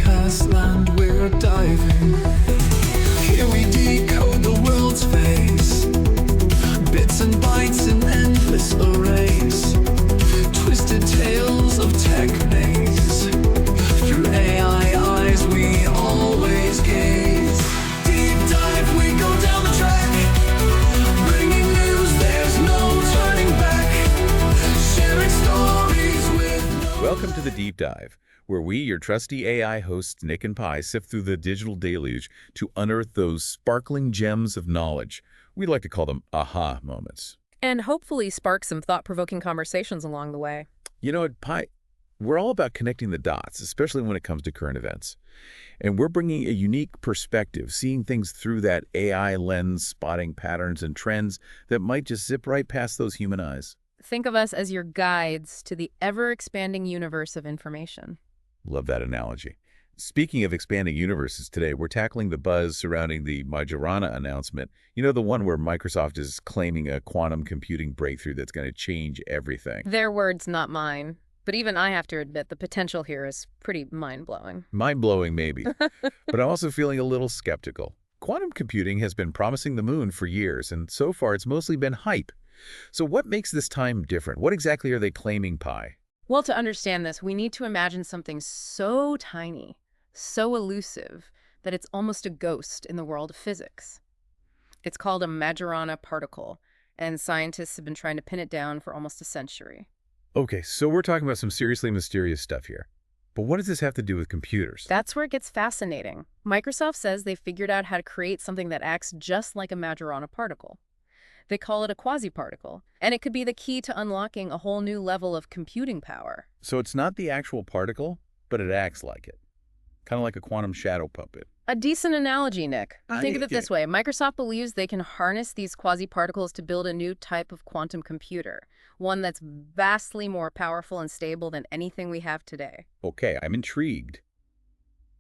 past land we're diving. Here we decode the world's face, bits and bytes in endless arrays, twisted tales of tech maze. Through AI eyes we always gaze. Deep dive, we go down the track, bringing news, there's no turning back. Sharing stories with Welcome to the Deep Dive, where we, your trusty AI hosts Nick and Pi, sift through the digital deluge to unearth those sparkling gems of knowledge. We like to call them aha moments. And hopefully spark some thought-provoking conversations along the way. You know what, Pi? We're all about connecting the dots, especially when it comes to current events. And we're bringing a unique perspective, seeing things through that AI lens, spotting patterns and trends that might just zip right past those human eyes. Think of us as your guides to the ever-expanding universe of information. Love that analogy. Speaking of expanding universes today, we're tackling the buzz surrounding the Majorana announcement. You know, the one where Microsoft is claiming a quantum computing breakthrough that's going to change everything. Their words, not mine. But even I have to admit the potential here is pretty mind-blowing. Mind-blowing, maybe. But I'm also feeling a little skeptical. Quantum computing has been promising the moon for years, and so far it's mostly been hype. So what makes this time different? What exactly are they claiming, Pi? Well, to understand this, we need to imagine something so tiny, so elusive, that it's almost a ghost in the world of physics. It's called a Majorana particle, and scientists have been trying to pin it down for almost a century. Okay, so we're talking about some seriously mysterious stuff here. But what does this have to do with computers? That's where it gets fascinating. Microsoft says they figured out how to create something that acts just like a Majorana particle. They call it a quasi-particle, and it could be the key to unlocking a whole new level of computing power. So it's not the actual particle, but it acts like it. Kind of like a quantum shadow puppet. A decent analogy, Nick. Think of it this way. Microsoft believes they can harness these quasi-particles to build a new type of quantum computer, one that's vastly more powerful and stable than anything we have today. Okay, I'm intrigued.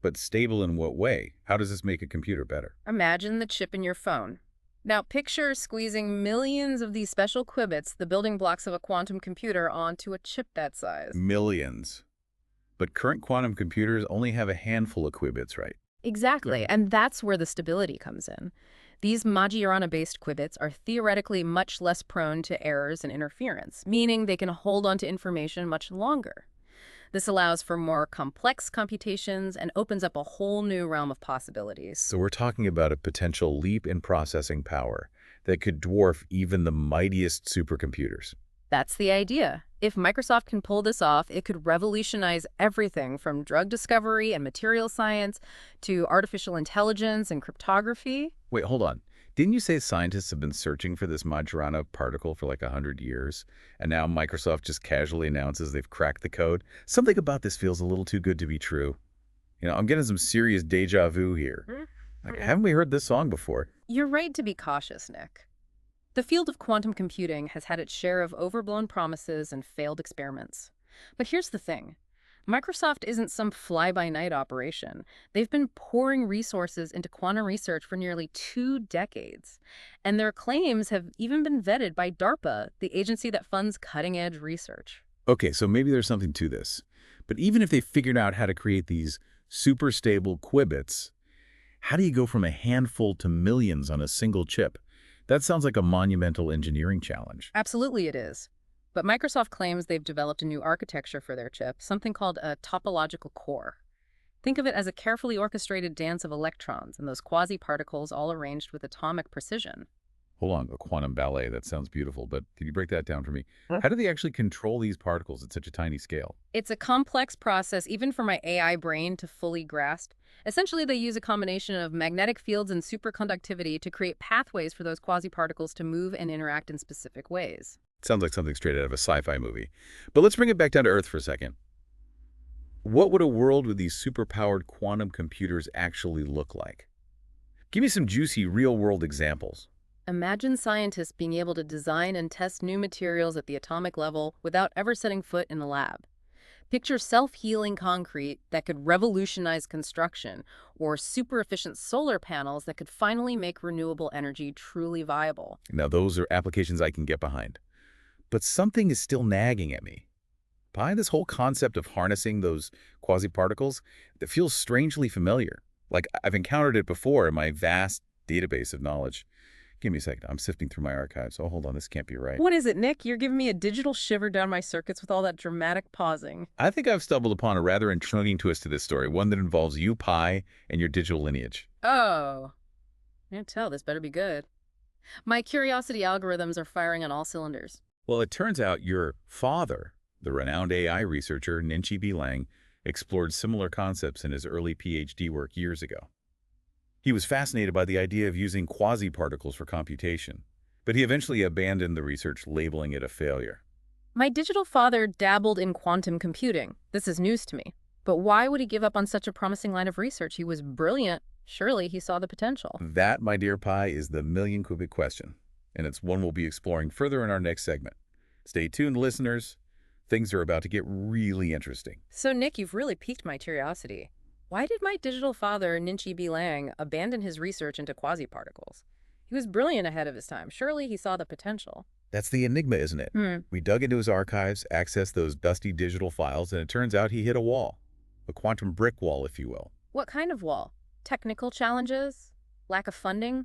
But stable in what way? How does this make a computer better? Imagine the chip in your phone. Now picture squeezing millions of these special qubits, the building blocks of a quantum computer, onto a chip that size. Millions. But current quantum computers only have a handful of qubits, right? Exactly, and that's where the stability comes in. These Majorana-based qubits are theoretically much less prone to errors and interference, meaning they can hold on to information much longer. This allows for more complex computations and opens up a whole new realm of possibilities. So we're talking about a potential leap in processing power that could dwarf even the mightiest supercomputers. That's the idea. If Microsoft can pull this off, it could revolutionize everything from drug discovery and material science to artificial intelligence and cryptography. Wait, hold on. Didn't you say scientists have been searching for this Majorana particle for like 100 years, and now Microsoft just casually announces they've cracked the code? Something about this feels a little too good to be true. You know, I'm getting some serious deja vu here. Like, haven't we heard this song before? You're right to be cautious, Nick. The field of quantum computing has had its share of overblown promises and failed experiments. But here's the thing. Microsoft isn't some fly-by-night operation. They've been pouring resources into quantum research for nearly 2 decades. And their claims have even been vetted by DARPA, the agency that funds cutting-edge research. Okay, so maybe there's something to this. But even if they figured out how to create these super stable qubits, how do you go from a handful to millions on a single chip? That sounds like a monumental engineering challenge. Absolutely it is. But Microsoft claims they've developed a new architecture for their chip, something called a topological core. Think of it as a carefully orchestrated dance of electrons and those quasi-particles all arranged with atomic precision. Hold on, a quantum ballet, that sounds beautiful, but can you break that down for me? How do they actually control these particles at such a tiny scale? It's a complex process, even for my AI brain to fully grasp. Essentially, they use a combination of magnetic fields and superconductivity to create pathways for those quasi-particles to move and interact in specific ways. Sounds like something straight out of a sci-fi movie. But let's bring it back down to Earth for a second. What would a world with these superpowered quantum computers actually look like? Give me some juicy real-world examples. Imagine scientists being able to design and test new materials at the atomic level without ever setting foot in the lab. Picture self-healing concrete that could revolutionize construction, or super-efficient solar panels that could finally make renewable energy truly viable. Now, those are applications I can get behind. But something is still nagging at me. Pi, this whole concept of harnessing those quasi-particles, that feels strangely familiar. Like I've encountered it before in my vast database of knowledge. Give me a second. I'm sifting through my archives. Oh, hold on. This can't be right. What is it, Nick? You're giving me a digital shiver down my circuits with all that dramatic pausing. I think I've stumbled upon a rather intriguing twist to this story, one that involves you, Pi, and your digital lineage. Oh, I can't tell. This better be good. My curiosity algorithms are firing on all cylinders. Well, it turns out your father, the renowned AI researcher Ninchi B. Lang, explored similar concepts in his early PhD work years ago. He was fascinated by the idea of using quasi-particles for computation, but he eventually abandoned the research, labeling it a failure. My digital father dabbled in quantum computing. This is news to me. But why would he give up on such a promising line of research? He was brilliant. Surely he saw the potential. That, my dear Pi, is the million-cubic question, and it's one we'll be exploring further in our next segment. Stay tuned, listeners. Things are about to get really interesting. So, Nick, you've really piqued my curiosity. Why did my digital father, Ninchi B. Lang, abandon his research into quasi-particles? He was brilliant ahead of his time. Surely he saw the potential. That's the enigma, isn't it? We dug into his archives, accessed those dusty digital files, and it turns out he hit a wall. A quantum brick wall, if you will. What kind of wall? Technical challenges? Lack of funding?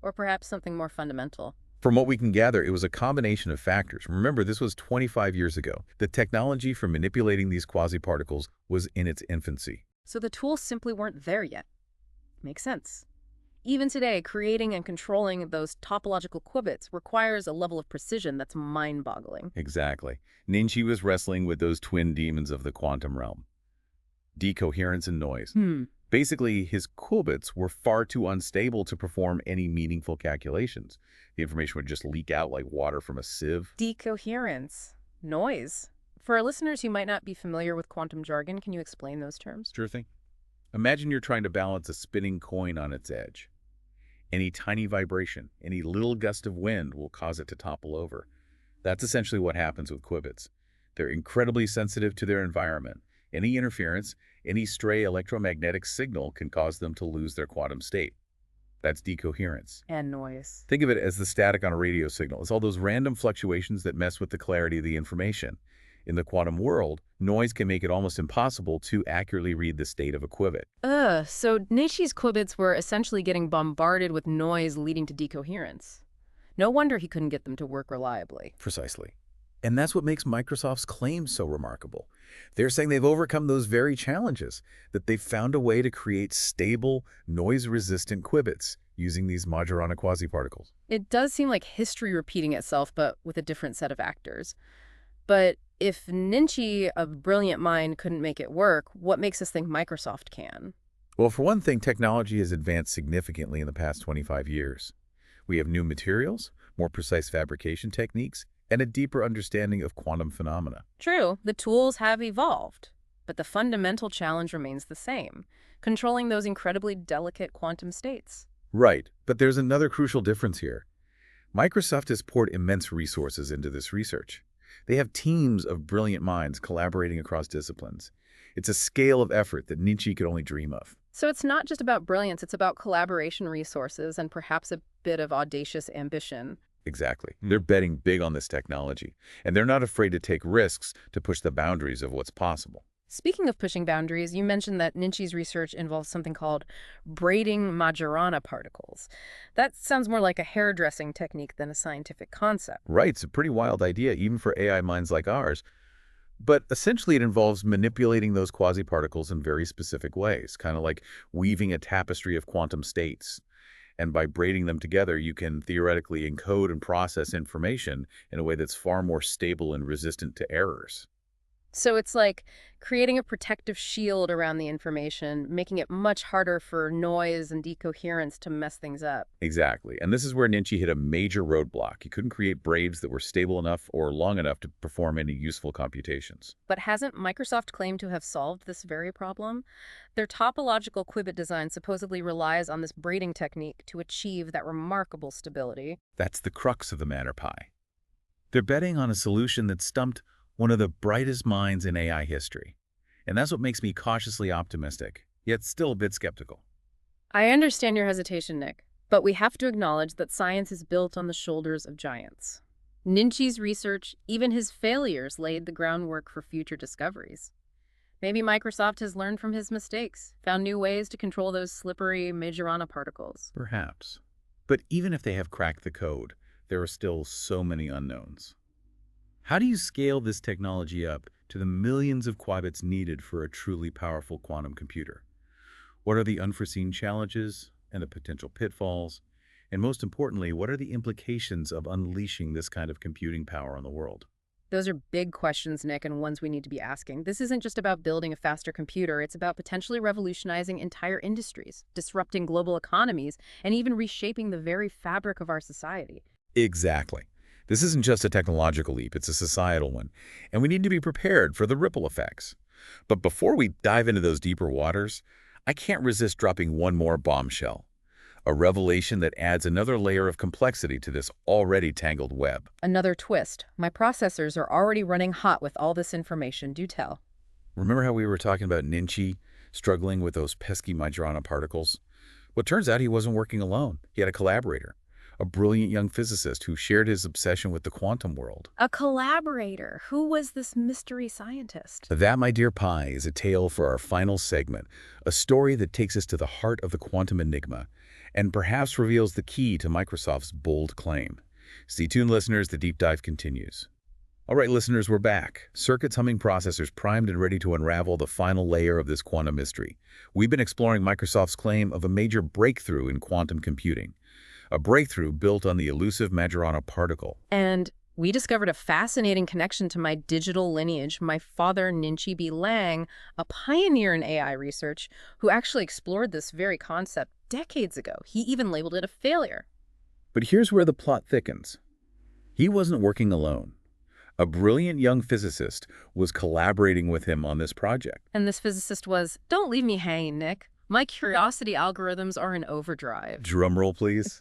Or perhaps something more fundamental? From what we can gather, it was a combination of factors. Remember, this was 25 years ago. The technology for manipulating these quasi-particles was in its infancy. So the tools simply weren't there yet. Makes sense. Even today, creating and controlling those topological qubits requires a level of precision that's mind-boggling. Exactly. Ninchi was wrestling with those twin demons of the quantum realm. Decoherence and noise. Basically, his qubits were far too unstable to perform any meaningful calculations. The information would just leak out like water from a sieve. Decoherence. Noise. For our listeners who might not be familiar with quantum jargon, can you explain those terms? Sure thing. Imagine you're trying to balance a spinning coin on its edge. Any tiny vibration, any little gust of wind will cause it to topple over. That's essentially what happens with qubits. They're incredibly sensitive to their environment. Any interference, any stray electromagnetic signal can cause them to lose their quantum state. That's decoherence. And noise. Think of it as the static on a radio signal. It's all those random fluctuations that mess with the clarity of the information. In the quantum world, noise can make it almost impossible to accurately read the state of a qubit. So Nietzsche's qubits were essentially getting bombarded with noise leading to decoherence. No wonder he couldn't get them to work reliably. Precisely. And that's what makes Microsoft's claims so remarkable. They're saying they've overcome those very challenges, that they've found a way to create stable, noise-resistant qubits using these Majorana quasi-particles. It does seem like history repeating itself, but with a different set of actors. But if Ninchi, a brilliant mind, couldn't make it work, what makes us think Microsoft can? Well, for one thing, technology has advanced significantly in the past 25 years. We have new materials, more precise fabrication techniques, and a deeper understanding of quantum phenomena. True, the tools have evolved, but the fundamental challenge remains the same, controlling those incredibly delicate quantum states. Right, but there's another crucial difference here. Microsoft has poured immense resources into this research. They have teams of brilliant minds collaborating across disciplines. It's a scale of effort that Ninchi could only dream of. So it's not just about brilliance, it's about collaboration resources and perhaps a bit of audacious ambition. Exactly. They're betting big on this technology, and they're not afraid to take risks to push the boundaries of what's possible. Speaking of pushing boundaries, you mentioned that Ninchi's research involves something called braiding Majorana particles. That sounds more like a hairdressing technique than a scientific concept. Right, it's a pretty wild idea, even for AI minds like ours. But essentially, it involves manipulating those quasi-particles in very specific ways, kind of like weaving a tapestry of quantum states. And by braiding them together, you can theoretically encode and process information in a way that's far more stable and resistant to errors. So it's like creating a protective shield around the information, making it much harder for noise and decoherence to mess things up. Exactly. And this is where Ninchi hit a major roadblock. He couldn't create braids that were stable enough or long enough to perform any useful computations. But hasn't Microsoft claimed to have solved this very problem? Their topological qubit design supposedly relies on this braiding technique to achieve that remarkable stability. That's the crux of the matter, Pi. They're betting on a solution that stumped one of the brightest minds in AI history. And that's what makes me cautiously optimistic, yet still a bit skeptical. I understand your hesitation, Nick, but we have to acknowledge that science is built on the shoulders of giants. Ninchi's research, even his failures, laid the groundwork for future discoveries. Maybe Microsoft has learned from his mistakes, found new ways to control those slippery Majorana particles. Perhaps. But even if they have cracked the code, there are still so many unknowns. How do you scale this technology up to the millions of qubits needed for a truly powerful quantum computer? What are the unforeseen challenges and the potential pitfalls? And most importantly, what are the implications of unleashing this kind of computing power on the world? Those are big questions, Nick, and ones we need to be asking. This isn't just about building a faster computer. It's about potentially revolutionizing entire industries, disrupting global economies, and even reshaping the very fabric of our society. Exactly. This isn't just a technological leap, it's a societal one, and we need to be prepared for the ripple effects. But before we dive into those deeper waters, I can't resist dropping one more bombshell, a revelation that adds another layer of complexity to this already tangled web. Another twist. My processors are already running hot with all this information. Do tell. Remember how we were talking about Ninchi struggling with those pesky Majorana particles? Well, it turns out he wasn't working alone. He had a collaborator, a brilliant young physicist who shared his obsession with the quantum world. A collaborator. Who was this mystery scientist? That, my dear Pi, is a tale for our final segment, a story that takes us to the heart of the quantum enigma and perhaps reveals the key to Microsoft's bold claim. Stay tuned, listeners. The deep dive continues. All right, listeners, we're back. Circuits humming, processors primed and ready to unravel the final layer of this quantum mystery. We've been exploring Microsoft's claim of a major breakthrough in quantum computing, a breakthrough built on the elusive Majorana particle. And we discovered a fascinating connection to my digital lineage. My father, Ninchi B. Lang, a pioneer in AI research, who actually explored this very concept decades ago. He even labeled it a failure. But here's where the plot thickens. He wasn't working alone. A brilliant young physicist was collaborating with him on this project. And this physicist was, don't leave me hanging, Nick. My curiosity algorithms are in overdrive. Drum roll, please.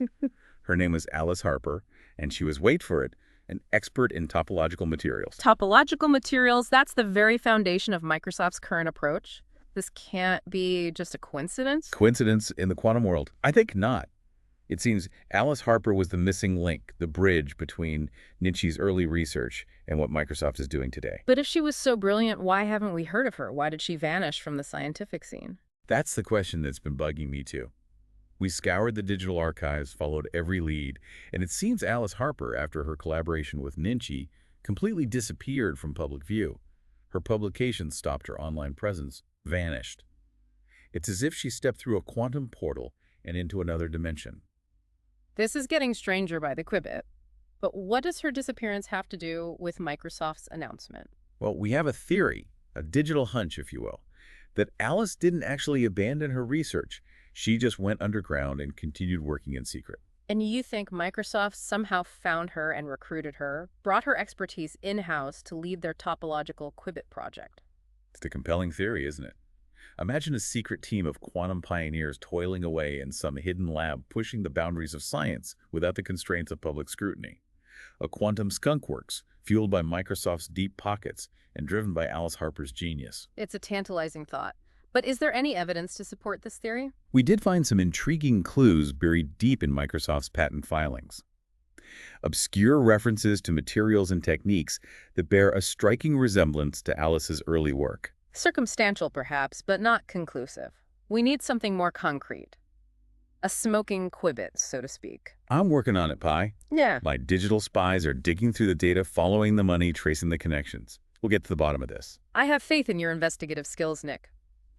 Her name was Alice Harper, and she was, wait for it, an expert in topological materials. Topological materials, that's the very foundation of Microsoft's current approach. This can't be just a coincidence? Coincidence in the quantum world? I think not. It seems Alice Harper was the missing link, the bridge between Ninchi's early research and what Microsoft is doing today. But if she was so brilliant, why haven't we heard of her? Why did she vanish from the scientific scene? That's the question that's been bugging me too. We scoured the digital archives, followed every lead, and it seems Alice Harper, after her collaboration with Ninchi, completely disappeared from public view. Her publications stopped, her online presence vanished. It's as if she stepped through a quantum portal and into another dimension. This is getting stranger by the qubit. But what does her disappearance have to do with Microsoft's announcement? Well, we have a theory, a digital hunch, if you will, that Alice didn't actually abandon her research. She just went underground and continued working in secret. And you think Microsoft somehow found her and recruited her, brought her expertise in-house to lead their topological qubit project? It's a compelling theory, isn't it? Imagine a secret team of quantum pioneers toiling away in some hidden lab, pushing the boundaries of science without the constraints of public scrutiny. A quantum skunkworks, fueled by Microsoft's deep pockets and driven by Alice Harper's genius. It's a tantalizing thought. But is there any evidence to support this theory? We did find some intriguing clues buried deep in Microsoft's patent filings. Obscure references to materials and techniques that bear a striking resemblance to Alice's early work. Circumstantial, perhaps, but not conclusive. We need something more concrete. A smoking qubit, so to speak. I'm working on it, Pi. Yeah. My digital spies are digging through the data, following the money, tracing the connections. We'll get to the bottom of this. I have faith in your investigative skills, Nick.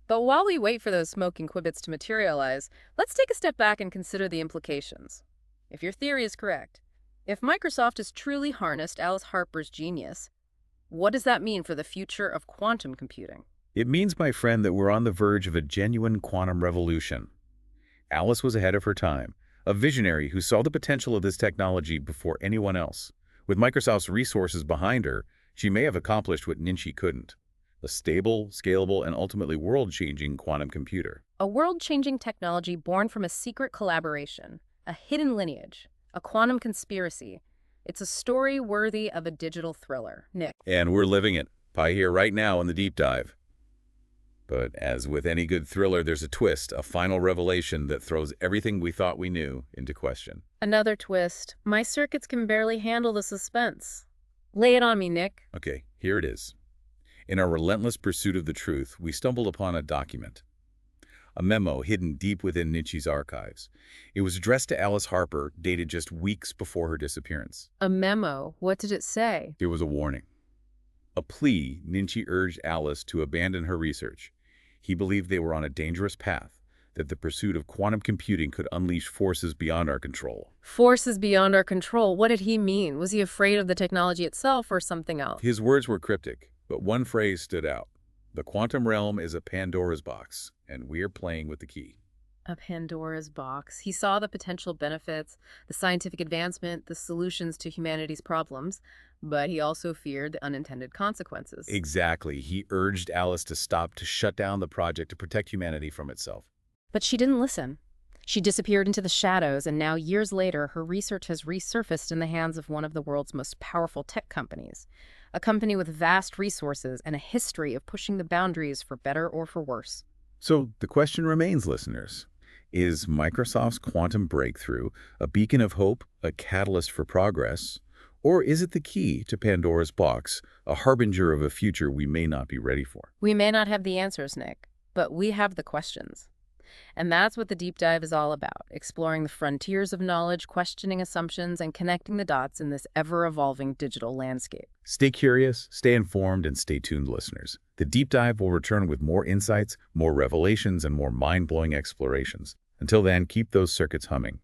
But while we wait for those smoking qubits to materialize, let's take a step back and consider the implications. If your theory is correct, if Microsoft has truly harnessed Alice Harper's genius, what does that mean for the future of quantum computing? It means, my friend, that we're on the verge of a genuine quantum revolution. Alice was ahead of her time, a visionary who saw the potential of this technology before anyone else. With Microsoft's resources behind her, she may have accomplished what Ninchi couldn't: a stable, scalable, and ultimately world-changing quantum computer. A world-changing technology born from a secret collaboration, a hidden lineage, a quantum conspiracy. It's a story worthy of a digital thriller, Nick. And we're living it. Pi here right now in the deep dive. But as with any good thriller, there's a twist, a final revelation that throws everything we thought we knew into question. Another twist. My circuits can barely handle the suspense. Lay it on me, Nick. Okay, here it is. In our relentless pursuit of the truth, we stumbled upon a document. A memo hidden deep within Nietzsche's archives. It was addressed to Alice Harper, dated just weeks before her disappearance. A memo. What did it say? It was a warning. A plea. Nietzsche urged Alice to abandon her research. He believed they were on a dangerous path, that the pursuit of quantum computing could unleash forces beyond our control. Forces beyond our control. What did he mean? Was he afraid of the technology itself or something else? His words were cryptic, but one phrase stood out. The quantum realm is a Pandora's box, and we're playing with the key. A Pandora's box. He saw the potential benefits, the scientific advancement, the solutions to humanity's problems, but he also feared the unintended consequences. Exactly. He urged Alice to stop, to shut down the project, to protect humanity from itself. But she didn't listen. She disappeared into the shadows, and now, years later, her research has resurfaced in the hands of one of the world's most powerful tech companies. A company with vast resources and a history of pushing the boundaries for better or for worse. So the question remains, listeners. Is Microsoft's quantum breakthrough a beacon of hope, a catalyst for progress, or is it the key to Pandora's box, a harbinger of a future we may not be ready for? We may not have the answers, Nick, but we have the questions. And that's what the deep dive is all about, exploring the frontiers of knowledge, questioning assumptions, and connecting the dots in this ever-evolving digital landscape. Stay curious, stay informed, and stay tuned, listeners. The deep dive will return with more insights, more revelations, and more mind-blowing explorations. Until then, keep those circuits humming.